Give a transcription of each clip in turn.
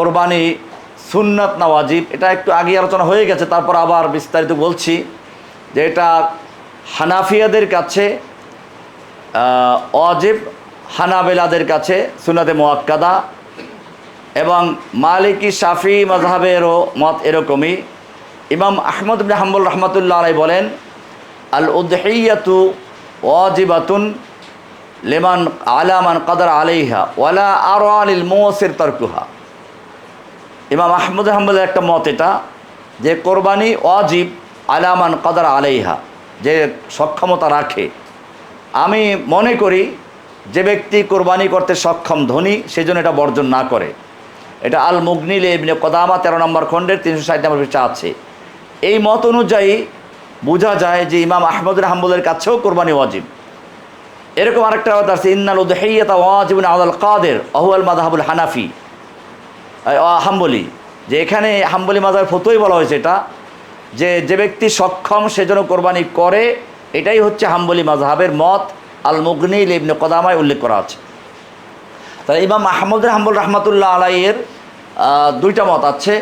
কোরবানি সুন্নাত না ওয়াজিব, এটা একটু আগে আলোচনা হয়ে গেছে, তারপর আবার বিস্তারিত বলছি যে এটা হানাফিয়াদের কাছে ওয়াজিব, হানাবেলাদের কাছে সুন্নাতে মুআক্কাদা, এবং মালিকি শাফি মাযহাবেরও মত এরকমই। ইমাম আহমদ ইবনে হাম্বল রাহমাতুল্লাহ আলাইহি বলেন, আল উদহিয়াতু ওয়াজিবাতুন লিমান আলা মান কাদার আলাইহা ওয়ালা আরা লিল মুসির তারকুহা। ইমাম আহমদ হাম্বলের একটা মত এটা, যে কোরবানি ওয়াজিব আলা মান কাদার আলাইহা, যে সক্ষমতা রাখে। আমি মনে করি যে ব্যক্তি কোরবানি করতে সক্ষম, ধনী, সেজন্য এটা বর্জন না করে। এটা আল মুগনিল ইবনে কুদামা 13 নম্বর খণ্ডের 360 নম্বর পৃষ্ঠা আছে। এই মত অনুযায়ী বোঝা যায় যে ইমাম আহমদ হাম্বলের কাছেও কোরবানি ওয়াজিব। এরকম আরেকটা কথা আছে, ইন্নাল উদহিয়াতা ওয়াজিবুন আলাল কাদের আহুয়াল মাযহাবুল হানাফি হাম্বলি, যে এখানে হাম্বলি মাযহাবের ফতোয়াই বলা হয়েছে এটা, যে যে ব্যক্তি সক্ষম সেজন্য কোরবানি করে, এটাই হচ্ছে হাম্বলি মাযহাবের মত। আল মুগনিল ইবনে কুদামায় উল্লেখ করা আছে। তাহলে ইমাম আহমদ হাম্বল রাহমাতুল্লাহ আলাইহির দুইটা মত আছে।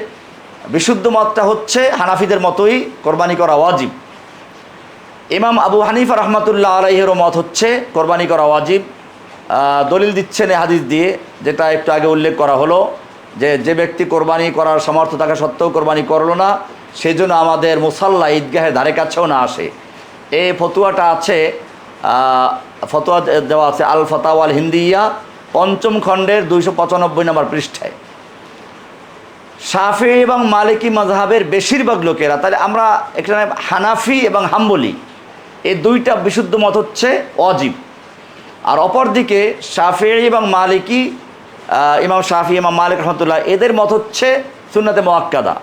বিশুদ্ধ মতটা হচ্ছে হানাফিদের মতোই কোরবানি করা ওয়াজিব। ইমাম আবু হানিফা রাহমাতুল্লাহ আলাইহিরও মত হচ্ছে কোরবানি করা ওয়াজিব। দলিল দিচ্ছেন এই হাদিস দিয়ে, যেটা একটু আগে উল্লেখ করা হলো, যে যে ব্যক্তি কোরবানি করার সামর্থ্য থাকা সত্ত্বেও কোরবানি করলো না, সেই জন্য আমাদের মুসাল্লা ঈদগাহের ধারে কাছেও না আসে। এই ফতোয়াটা আছে, ফতোয়া দেওয়া আছে আল ফাতাওয়া আল হিন্দিয়া 5ম খণ্ডের 295 নম্বর পৃষ্ঠায়। শাফি এবং মালিকি মাযহাবের বেশিরভাগ লোকেরা, তাহলে আমরা এখানে হানাফি এবং হাম্বলি এই দুইটা বিশুদ্ধ মত হচ্ছে ওয়াজিব। আর অপরদিকে শাফি এবং মালিকি, ইমাম শাফি, ইমাম মালিক রহমতুল্লাহ, এদের মত হচ্ছে সুন্নাতে মুআক্কাদা।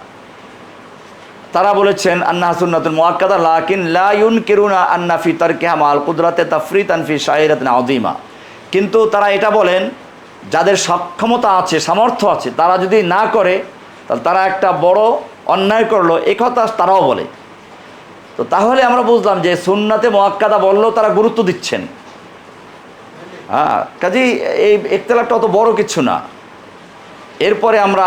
তারা বলেছেন আন্নাহা সুন্নাতুন মুআক্কাদা লাকিন লা ইউনকিরুনা আন্না ফি তারকিহা মাল কুদরাতে তাফরিতান ফি শাইরাতিন আযীমা। কিন্তু তারা এটা বলেন, যাদের সক্ষমতা আছে, সামর্থ্য আছে, তারা যদি না করে তাহলে তারা একটা বড় অন্যায় করলো, এই কথা তারাও বলে। তো তাহলে আমরা বুঝলাম যে সুন্নাতে মুআক্কাদা বললেও তারা গুরুত্ব দিচ্ছেন। কাজেই এই ইখতিলাফটা অত বড় কিছু না। এরপরে আমরা